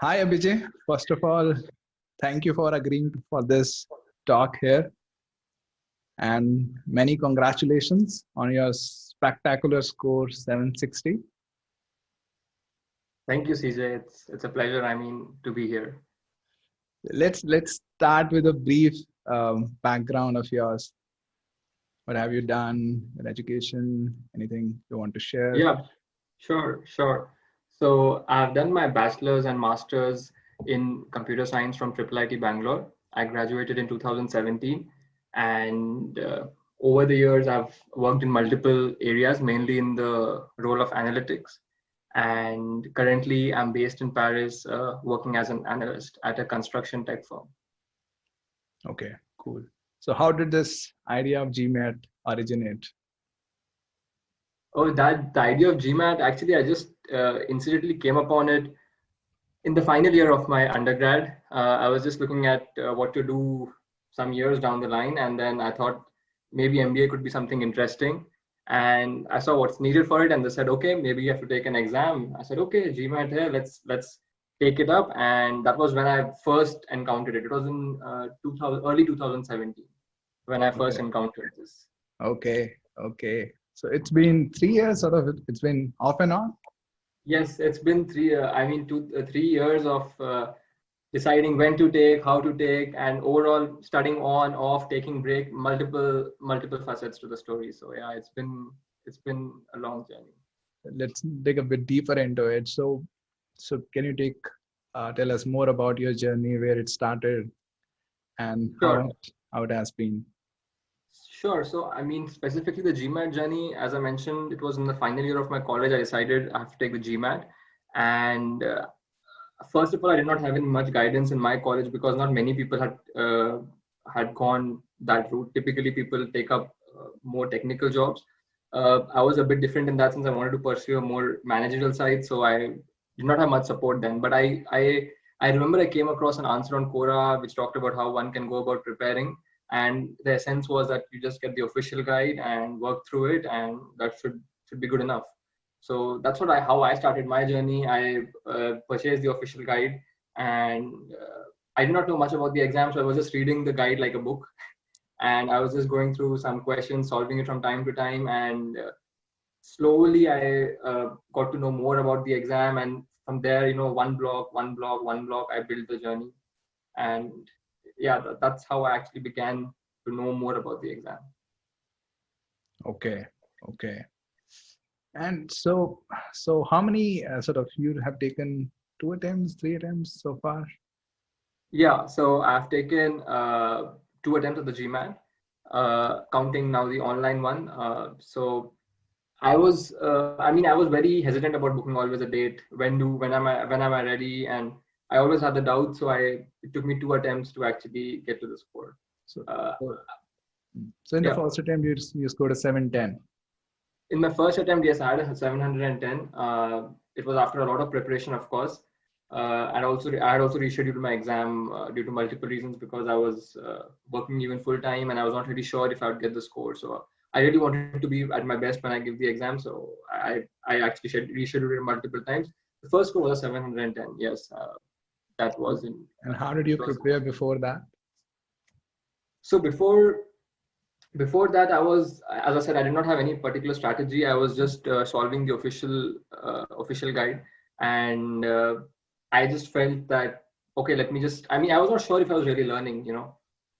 Hi, Abhijay. First of all, thank you for agreeing for this talk here, and many congratulations on your spectacular score 760. Thank you, CJ. It's a pleasure. To be here. Let's start with a brief background of yours. What have you done in education? Anything you want to share? Yeah, sure. So I've done my bachelor's and master's in computer science from IIIT Bangalore. I graduated in 2017, and over the years I've worked in multiple areas, mainly in the role of analytics. And currently I'm based in Paris, working as an analyst at a construction tech firm. Okay, cool. So, how did this idea of GMAT originate? Oh, that the idea of GMAT, actually, I just incidentally came upon it in the final year of my undergrad. I was just looking at what to do some years down the line, and then I thought maybe MBA could be something interesting. And I saw what's needed for it, and they said, okay, maybe you have to take an exam. I said, okay, GMAT here, let's take it up. And that was when I first encountered it. It was in 2000, early 2017 when I first Okay, encountered this. okay. So it's been 3 years, sort of. It's been off and on. Yes, it's been 3 years of deciding when to take, how to take, and overall studying on, off, taking break, multiple facets to the story. So yeah, it's been a long journey. Let's dig a bit deeper into it. So can you tell us more about your journey, where it started, and Sure, how it has been? sure. So specifically the GMAT journey, as I mentioned, it was in the final year of my college. I decided I have to take the GMAT, and first of all, I did not have any much guidance in my college because not many people had gone that route. Typically, people take up more technical jobs. I was a bit different in that sense. I wanted to pursue a more managerial side, so I did not have much support then. But I remember I came across an answer on Quora which talked about how one can go about preparing, and the essence was that you just get the official guide and work through it, and that should be good enough. So that's how I started my journey. I purchased the official guide, and I did not know much about the exam, so I was just reading the guide like a book, and I was just going through some questions, solving it from time to time, and slowly I got to know more about the exam, and from there, one block, I built the journey, and yeah, that's how I actually began to know more about the exam. Okay, okay. And so how many sort of you have taken 2 attempts, 3 attempts so far? Yeah, so I've taken 2 attempts at the GMAT, counting now the online one. So I was very hesitant about booking always a date. When am I ready? And I always had the doubt. So it took me 2 attempts to actually get to the score. So, Uh, so so in the yeah, first attempt, you scored a 710. in my first attempt, yes, I had a 710. It was after a lot of preparation, of course. And also, I had also rescheduled my exam due to multiple reasons because I was working even full time and I was not really sure if I would get the score. So I really wanted to be at my best when I give the exam. So I actually rescheduled it multiple times. The first score was a 710. Yes, that was in. And how did you prepare before that? So before that, I was, as I said, I did not have any particular strategy. I was just solving the official guide, and I just felt that okay, let me just. I was not sure if I was really learning,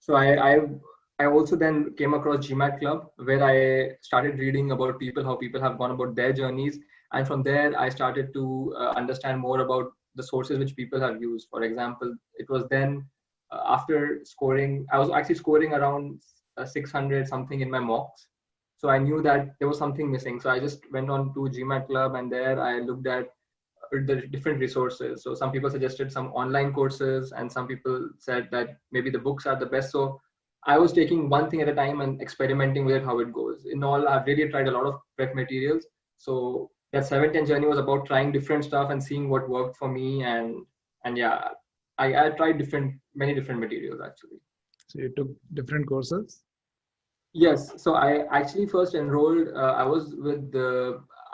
So I also then came across GMAT Club where I started reading about how people have gone about their journeys, and from there I started to understand more about the sources which people have used. For example, it was then after scoring, I was actually scoring around 600 something in my mocks. So I knew that there was something missing. So I just went on to GMAT Club, and there I looked at the different resources. So some people suggested some online courses, and some people said that maybe the books are the best. So I was taking one thing at a time and experimenting with it, how it goes. In all, I've really tried a lot of prep materials. So that 710 journey was about trying different stuff and seeing what worked for me. And yeah, I tried many different materials actually. So you took different courses? Yes, so I actually first enrolled.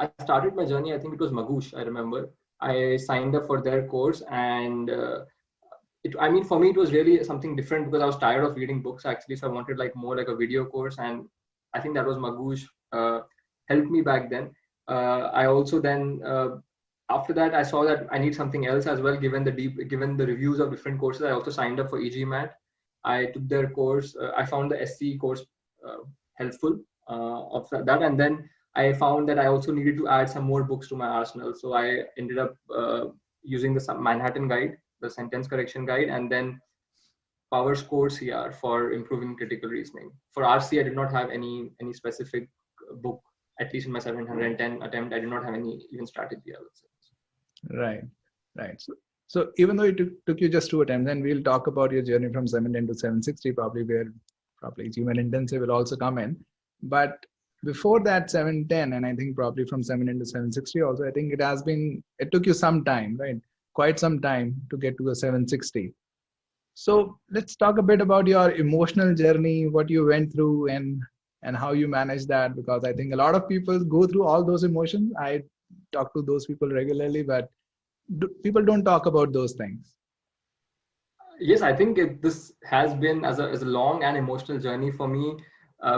I started my journey. I think it was Magoosh. I remember. I signed up for their course, and I mean, for me, it was really something different because I was tired of reading books actually. So I wanted like more like a video course, and I think that was Magoosh helped me back then. I also then after that I saw that I need something else as well. Given the reviews of different courses, I also signed up for EGMAT. I took their course. I found the SC course helpful of that, and then I found that I also needed to add some more books to my arsenal. So I ended up using the Manhattan Guide, the sentence correction guide, and then Power Score CR for improving critical reasoning. For RC, I did not have any specific book. At least in my 710 attempt, I did not have any even strategy, I would say. Right, right. So even though it took you just 2 attempts, and we'll talk about your journey from 710 to 760, probably where probably GMAT Intensive will also come in. But before that 710, and I think probably from 710 to 760 also, I think it took you some time, right? Quite some time to get to a 760. So let's talk a bit about your emotional journey, what you went through, and how you managed that, because I think a lot of people go through all those emotions. I talk to those people regularly, but people don't talk about those things. Yes, I think this has been as a long and emotional journey for me,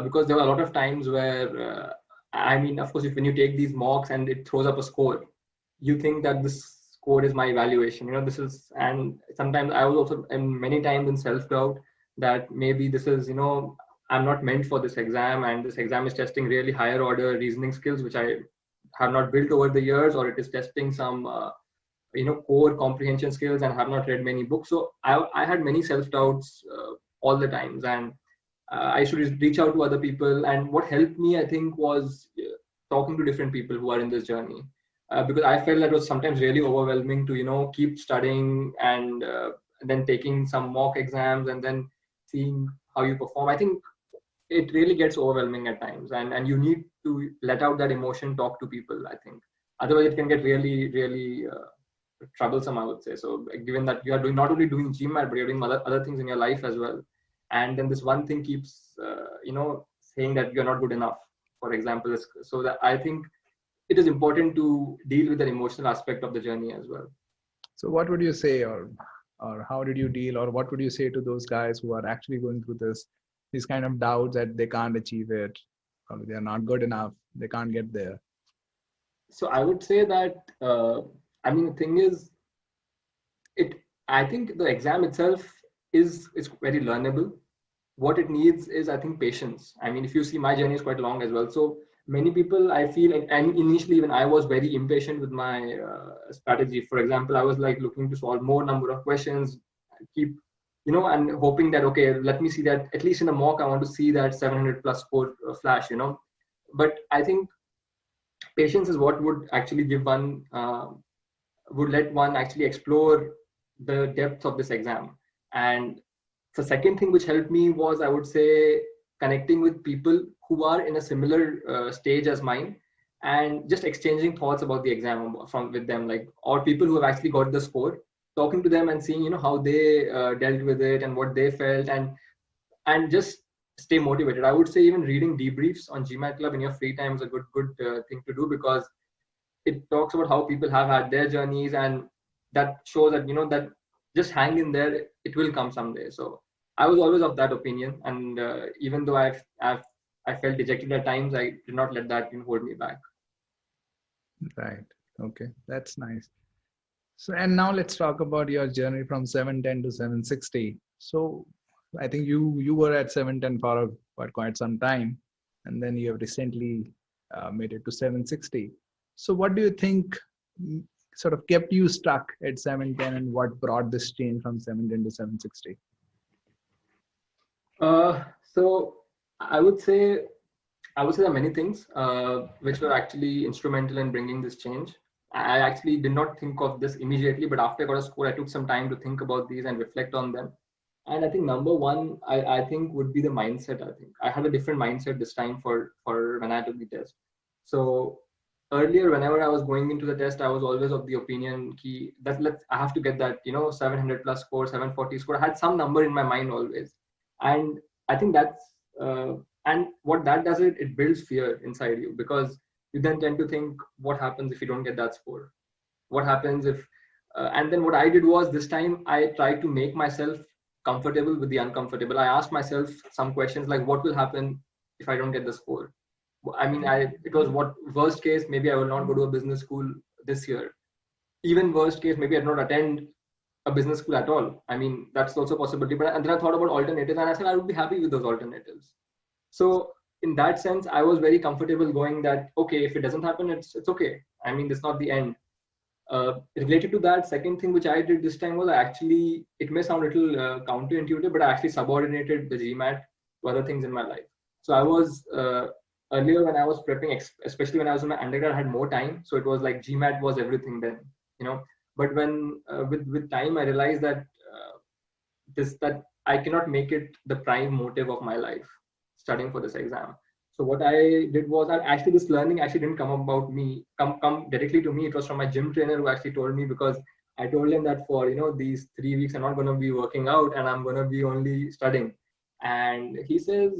because there were a lot of times where I mean, of course, when you take these mocks and it throws up a score, you think that this score is my evaluation. This is, and sometimes I was also, and many times in self-doubt that maybe this is, I'm not meant for this exam, and this exam is testing really higher order reasoning skills, which I have not built over the years, or it is testing some core comprehension skills and have not read many books. So I had many self-doubts all the times, and I should reach out to other people. And what helped me, I think, was talking to different people who are in this journey, because I felt that it was sometimes really overwhelming to keep studying and then taking some mock exams and then seeing how you perform. I think it really gets overwhelming at times, and you need to let out that emotion, talk to people, I think. Otherwise it can get really troublesome, I would say. So given that you are not only doing GMAT, but you're doing other things in your life as well, and then this one thing keeps saying that you're not good enough, for example. So that I think it is important to deal with the emotional aspect of the journey as well. So what would you say, or how did you deal, or what would you say to those guys who are actually going through these kind of doubts that they can't achieve it, or they're not good enough, they can't get there? So I would say that I mean, the thing is, I think the exam itself is very learnable. What it needs is, I think, patience. I mean, if you see, my journey is quite long as well. So many people, I feel, and initially even I was very impatient with my strategy. For example, I was like looking to solve more number of questions, keep and hoping that, okay, let me see that at least in a mock I want to see that 700 plus score flash. But I think patience is what would actually give one would let one actually explore the depth of this exam. And the second thing which helped me was, I would say, connecting with people who are in a similar stage as mine, and just exchanging thoughts about the exam with them, like, or people who have actually got the score, talking to them and seeing how they dealt with it and what they felt, and just stay motivated. I would say even reading debriefs on GMAT Club in your free time is a good thing to do, because it talks about how people have had their journeys, and that shows that that just hang in there, it will come someday. So I was always of that opinion, and even though I felt dejected at times, I did not let that hold me back. Right. Okay, that's nice. So, and now let's talk about your journey from 710 to 760. So I think you were at 710 for quite some time, and then you have recently made it to 760. So what do you think sort of kept you stuck at 710, and what brought this change from 710 to 760? So I would say there are many things which were actually instrumental in bringing this change. I actually did not think of this immediately, but after I got a score, I took some time to think about these and reflect on them. And I think number one, I think would be the mindset. I think I had a different mindset this time for when I took the test. So earlier, whenever I was going into the test, I was always of the opinion that I have to get that 700 plus score, 740 score. I had some number in my mind always, and I think that's and what that does, it builds fear inside you, because you then tend to think, what happens if you don't get that score? what happens if, and then what I did was this time I tried to make myself comfortable with the uncomfortable. I asked myself some questions like, what will happen if I don't get the score? I mean, it was what worst case, maybe I will not go to a business school this year. Even worst case, maybe I not attend a business school at all. I mean, that's also a possibility. But and then I thought about alternatives, and I said I would be happy with those alternatives. So in that sense, I was very comfortable going that okay, if it doesn't happen, it's okay. I mean, it's not the end. Related to that, second thing which I did this time was I actually, it may sound a little counterintuitive, but I actually subordinated the GMAT to other things in my life. So I was earlier when I was prepping, especially when I was in my undergrad, I had more time. So it was like GMAT was everything then, you know. But when with time, I realized that that I cannot make it the prime motive of my life, studying for this exam. So what I did was, actually this learning actually didn't come about me, come directly to me. It was from my gym trainer who actually told me, because I told him that for these 3 weeks I'm not going to be working out and I'm going to be only studying. And he says,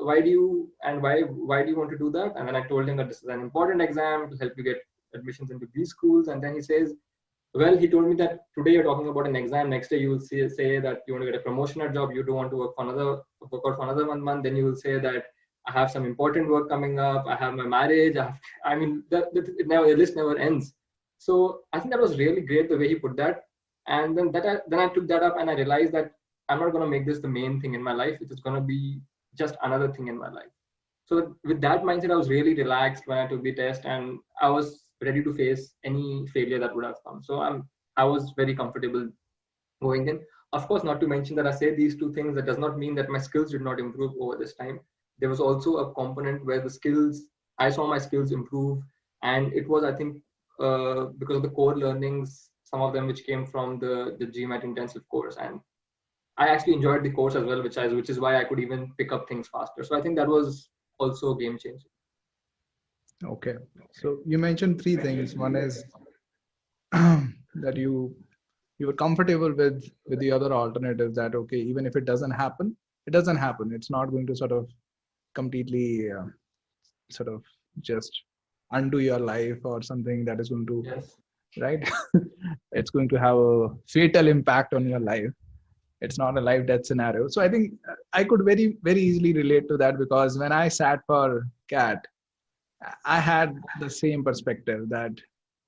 why do you want to do that? And then I told him that this is an important exam to help you get admissions into these schools. And then he says, well, he told me that today you're talking about an exam. Next day you will say that you want to get a promotion at job. You don't want to work out for another 1 month. Then you will say that I have some important work coming up. I have my marriage. I mean, the list never ends. So I think that was really great the way he put that. And then I took that up and I realized that I'm not going to make this the main thing in my life. It is going to be just another thing in my life. So with that mindset, I was really relaxed when I took the test, and I was ready to face any failure that would have come. So I was very comfortable going in. Of course, not to mention that I say these two things, that does not mean that my skills did not improve over this time. There was also a component where I saw my skills improve, and it was, I think, because of the core learnings, some of them which came from the GMAT intensive course, and I actually enjoyed the course as well, which is why I could even pick up things faster. So I think that was also a game changer. Okay. So you mentioned three things. One is that you were comfortable with the other alternatives, that okay, even if it doesn't happen, it doesn't happen. It's not going to sort of completely sort of just undo your life or something that is going to, yes, right? It's going to have a fatal impact on your life. It's not a life death scenario. So I think I could very, very easily relate to that, because when I sat for CAT, I had the same perspective that,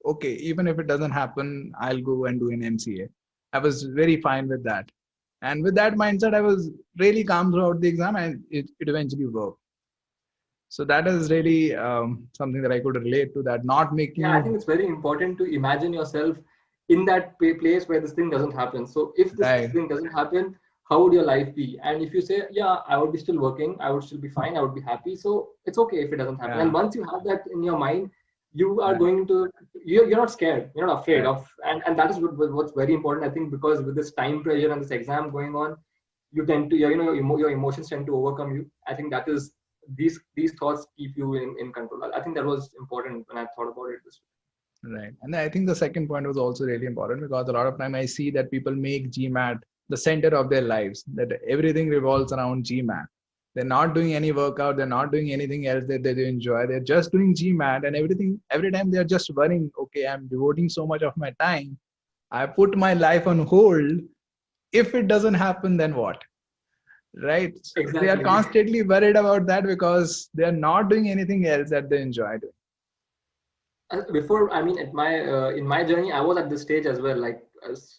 okay, even if it doesn't happen, I'll go and do an MCA. I was very fine with that. And with that mindset, I was really calm throughout the exam, and it eventually worked. So that is really something that I could relate to, that not making yeah, I think it's very important to imagine yourself in that place where this thing doesn't happen. So if this right. thing doesn't happen, how would your life be? And if you say, yeah, I would be still working, I would still be fine, I would be happy, so it's okay if it doesn't happen. Yeah. And once you have that in your mind, you are Right. going to, you're not scared, you're not afraid Right. of, and that is what's very important, I think, because with this time pressure and this exam going on, you tend to, your emotions tend to overcome you. I think that is, these thoughts keep you in control. I think that was important when I thought about it this way. Right. And I think the second point was also really important, because a lot of time I see that people make GMAT the center of their lives, that everything revolves around GMAT. They're not doing any workout, they're not doing anything else that they enjoy. They're just doing GMAT, and every time they're just worrying, okay, I'm devoting so much of my time. I put my life on hold. If it doesn't happen, then what? Right. So Exactly. they are constantly worried about that, because they are not doing anything else that they enjoy doing. Before, I mean, at my in my journey, I was at this stage as well, like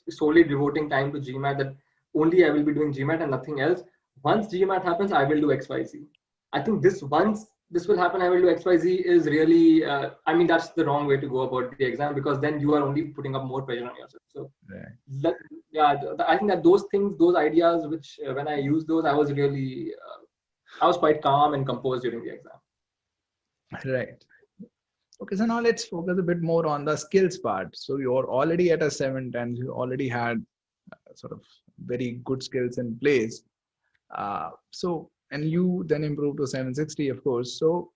solely devoting time to GMAT, that only I will be doing GMAT and nothing else. Once GMAT happens, I will do XYZ. I think once this will happen, I will do XYZ is really, I mean, that's the wrong way to go about the exam, because then you are only putting up more pressure on yourself. So right. I think that those things, those ideas, which when I used those, I was really, I was quite calm and composed during the exam. Right. Okay, so now let's focus a bit more on the skills part. So you're already at a 7th, and you already had sort of very good skills in place. And you then improved to 760, of course. So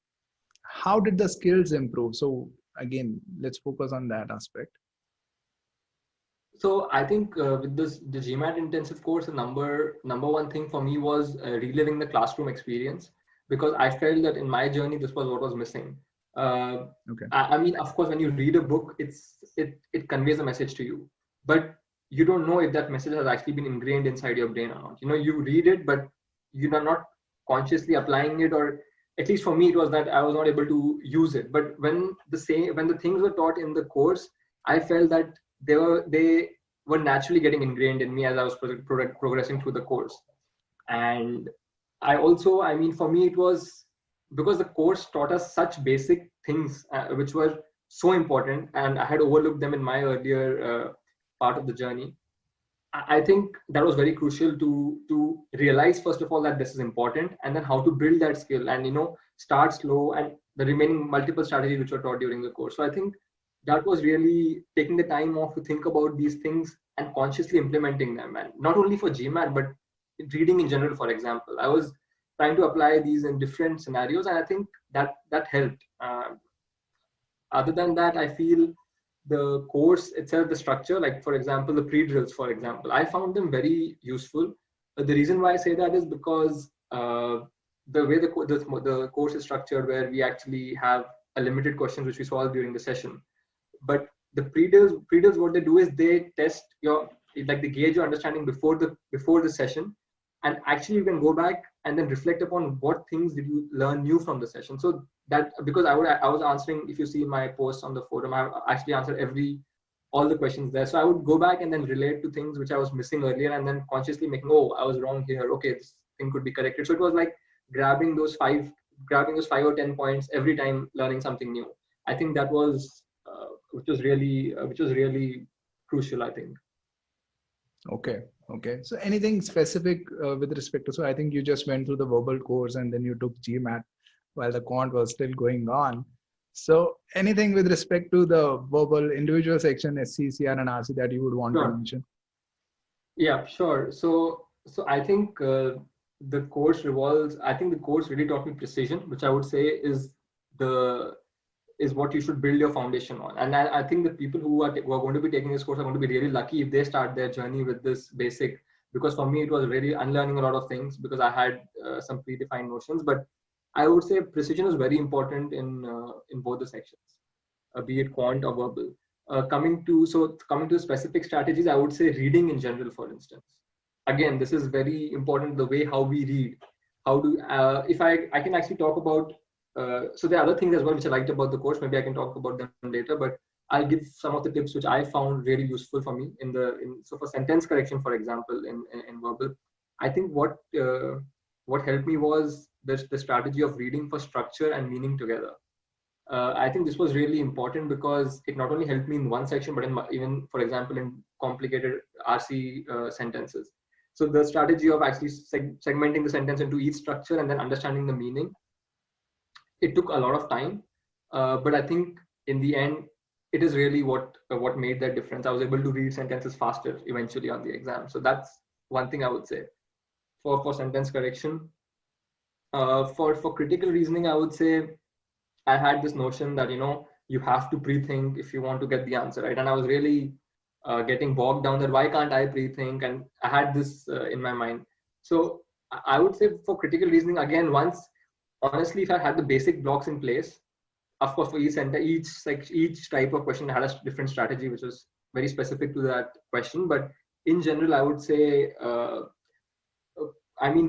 how did the skills improve? So again, let's focus on that aspect. So I think with the GMAT intensive course, the number one thing for me was reliving the classroom experience, because I felt that in my journey, this was what was missing. Okay. I mean, of course, when you read a book, it conveys a message to you, but you don't know if that message has actually been ingrained inside your brain or not. You know, you read it, but you are not consciously applying it, or at least for me, it was that I was not able to use it. But when the things were taught in the course, I felt that they were naturally getting ingrained in me as I was progressing through the course. And I mean, for me, it was because the course taught us such basic things which were so important, and I had overlooked them in my earlier part of the journey. I think that was very crucial to realize, first of all, that this is important, and then how to build that skill, and start slow, and the remaining multiple strategies which were taught during the course. So I think that was really taking the time off to think about these things and consciously implementing them, and not only for GMAT but reading in general. For example, I was trying to apply these in different scenarios, and I think that helped. Other than that, I feel the course itself, the structure, like for example, the pre-drills, for example, I found them very useful. The reason why I say that is because the way the course is structured, where we actually have a limited questions which we solve during the session. But the pre-drills, what they do is they test your, like they gauge your understanding before the session, and actually you can go back and then reflect upon what things did you learn new from the session. So that, because I was answering, if you see my posts on the forum, I actually answered all the questions there. So I would go back and then relate to things which I was missing earlier, and then consciously making, oh, I was wrong here, okay, this thing could be corrected. So it was like grabbing those 5 or 10 points every time, learning something new. I think that was which was really crucial, I think. Okay. So anything specific with respect to, so I think you just went through the verbal course and then you took GMAT while the quant was still going on. So anything with respect to the verbal individual section, SC, CR and RC, that you would want to mention? Yeah, sure. So I think the course really taught me precision, which I would say is what you should build your foundation on. And I think the people who are going to be taking this course are going to be really lucky if they start their journey with this basic, because for me it was really unlearning a lot of things, because I had some predefined notions. But I would say precision is very important in both the sections, be it quant or verbal. Coming to specific strategies, I would say reading in general, for instance. Again, this is very important, the way how we read. How do if I can actually talk about so there are other things as well which I liked about the course. Maybe I can talk about them later, but I'll give some of the tips which I found really useful for me so for sentence correction, for example, in verbal. I think what helped me was the strategy of reading for structure and meaning together. I think this was really important because it not only helped me in one section, but even, for example, in complicated RC sentences. So the strategy of actually segmenting the sentence into each structure and then understanding the meaning, it took a lot of time, but I think in the end, it is really what made that difference. I was able to read sentences faster eventually on the exam. So that's one thing I would say for sentence correction. For critical reasoning, I would say I had this notion that you have to pre-think if you want to get the answer right, and I was really getting bogged down that why can't I pre-think, and I had this in my mind. So I would say for critical reasoning, again, honestly, if I had the basic blocks in place, of course, for each type of question, I had a different strategy, which was very specific to that question. But in general, I would say,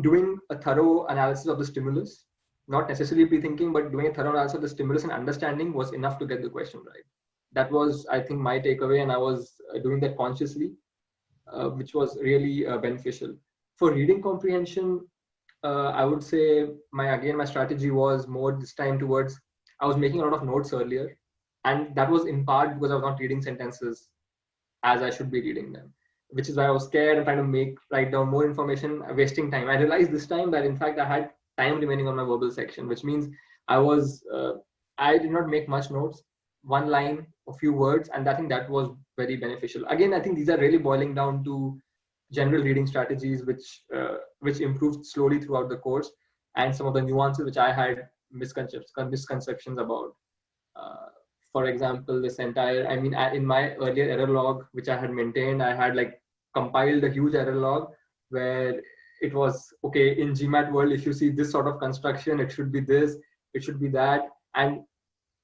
doing a thorough analysis of the stimulus, not necessarily pre-thinking, but doing a thorough analysis of the stimulus and understanding was enough to get the question right. That was, I think, my takeaway, and I was doing that consciously, which was really beneficial. For reading comprehension, I would say my strategy was more this time towards, I was making a lot of notes earlier, and that was in part because I was not reading sentences as I should be reading them, which is why I was scared and trying to write down more information, wasting time. I realized this time that in fact I had time remaining on my verbal section, which means I did not make much notes, one line, a few words, and I think that was very beneficial. Again, I think these are really boiling down to general reading strategies, which improved slowly throughout the course, and some of the nuances which I had misconceptions about. For example, in my earlier error log, which I had maintained, I had compiled a huge error log where it was, okay, in GMAT world, if you see this sort of construction, it should be this, it should be that. And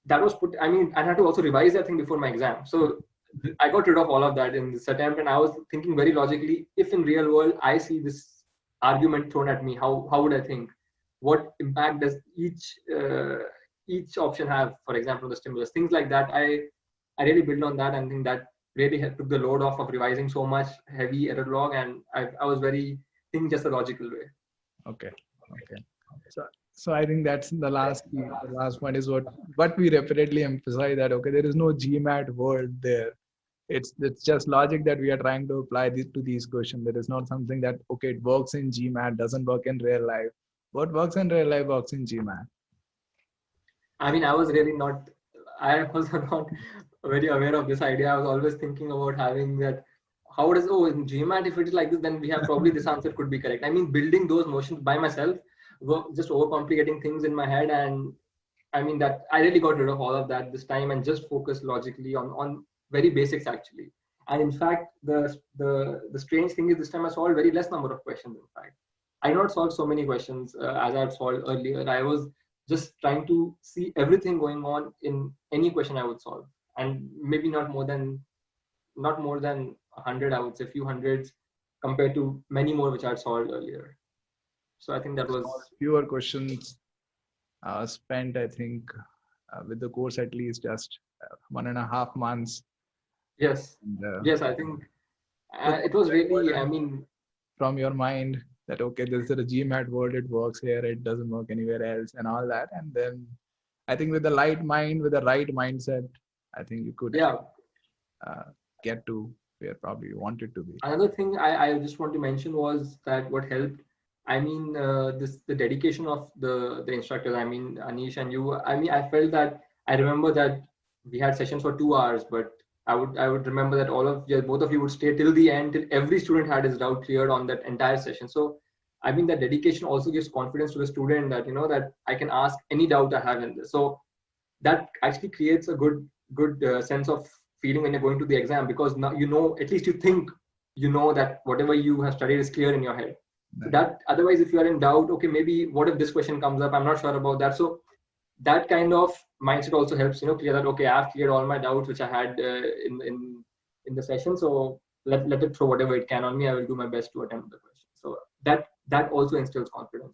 that was put, I mean, I had to also revise that thing before my exam. So I got rid of all of that in this attempt, and I was thinking very logically, if in real world I see this argument thrown at me, how would I think? What impact does each option have, for example, the stimulus? Things like that. I really built on that, and think that really took the load off of revising so much heavy error log, and I was very thinking just a logical way. Okay. So I think that's the last key. The last one is what we repeatedly emphasize, that okay, there is no GMAT word there. It's just logic that we are trying to apply to these questions. There is not something that okay, it works in GMAT, doesn't work in real life. What works in real life works in GMAT. I mean, I was not very aware of this idea. I was always thinking about having that. How does, oh, in GMAT, if it is like this, then we have probably this answer could be correct. I mean, building those notions by myself, just overcomplicating things in my head. And I mean, that I really got rid of all of that this time and just focused logically on very basics actually. And in fact, the strange thing is this time I solved very less number of questions. In fact, I not solved so many questions as I've solved earlier. I was just trying to see everything going on in any question I would solve, and maybe not more than 100, I would say, few hundreds compared to many more which I solved earlier. So I think that was fewer questions spent, I think, with the course at least just 1.5 months. Yes. And, yes, I think it was really, I mean, from your mind that okay, this is a GMAT word, it works here, it doesn't work anywhere else, and all that. And then I think with the light mind, with the right mindset, I think you could get to where probably you wanted to be. Another thing I just want to mention was that what helped, I mean, the dedication of the instructors. I mean, Anish and you. I mean, I felt that I remember that we had sessions for 2 hours, but I would remember that both of you would stay till the end, till every student had his doubt cleared on that entire session. So I mean, that dedication also gives confidence to the student that, you know, that I can ask any doubt I have in this. So that actually creates a good sense of feeling when you're going to the exam, because now, you know, at least you think, you know, that whatever you have studied is clear in your head. So that otherwise, if you are in doubt, okay, maybe what if this question comes up? I'm not sure about that. So that kind of mindset also helps, you know, clear that, okay, I've cleared all my doubts which I had in the session. So let it throw whatever it can on me. I will do my best to attempt the question. So that also instills confidence.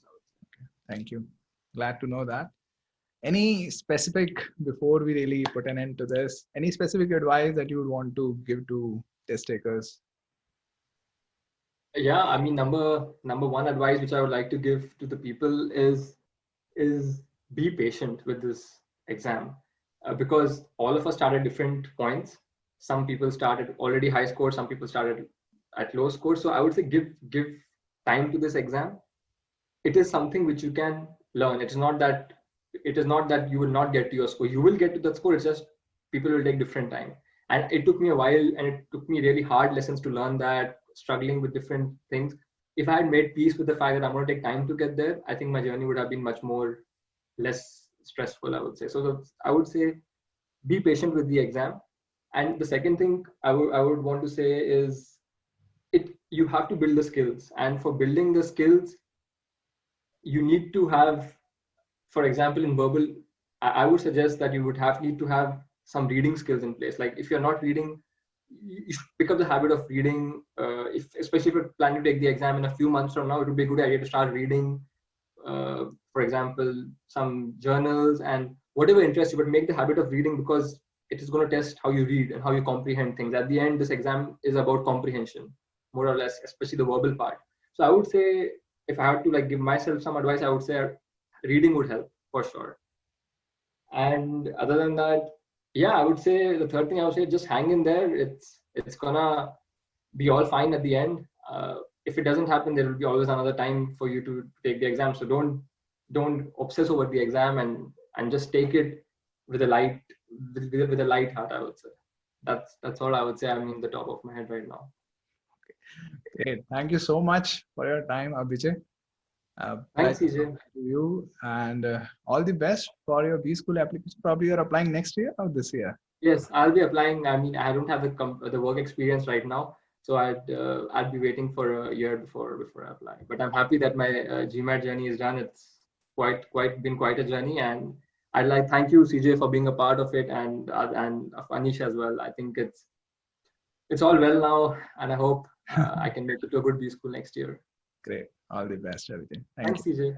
Okay. Thank you. Glad to know that. Any specific, before we really put an end to this, any specific advice that you would want to give to test takers? Yeah, I mean, number one advice which I would like to give to the people is be patient with this exam, because all of us start at different points. Some people started already high score, some people started at low score. So I would say give time to this exam. It is something which you can learn. It is not that you will not get to your score. You will get to that score. It's just people will take different time. And it took me a while, and it took me really hard lessons to learn that, struggling with different things. If I had made peace with the fact that I'm going to take time to get there, I think my journey would have been much more less stressful, I would say. So I would say be patient with the exam. And the second thing I would want to say is you have to build the skills. And for building the skills, you need to have, for example, in verbal, I would suggest that you would need to have some reading skills in place. Like if you're not reading, you should pick up the habit of reading. Especially if you're planning to take the exam in a few months from now, it would be a good idea to start reading, for example, some journals and whatever interests you, but make the habit of reading, because it is going to test how you read and how you comprehend things. At the end, this exam is about comprehension, more or less, especially the verbal part. So I would say, if I had to like give myself some advice, I would say reading would help for sure. And other than that, yeah, I would say the third thing I would say, just hang in there. It's gonna be all fine at the end. If it doesn't happen, there will be always another time for you to take the exam. So don't obsess over the exam, and just take it with a light heart, I would say. That's all I would say. I'm in the top of my head right now. Okay. Great. Thank you so much for your time, Abhijay. Thanks, CJ. To you, and all the best for your B school application. Probably you're applying next year or this year? Yes, I'll be applying. I mean, I don't have the work experience right now, so I'd be waiting for a year before I apply. But I'm happy that my GMAT journey is done. It's been quite a journey, and I'd like thank you, CJ, for being a part of it, and Anish as well. I think it's all well now, and I hope I can make it to a good B school next year. Great. All the best, everything. Thank Thanks, you. CJ.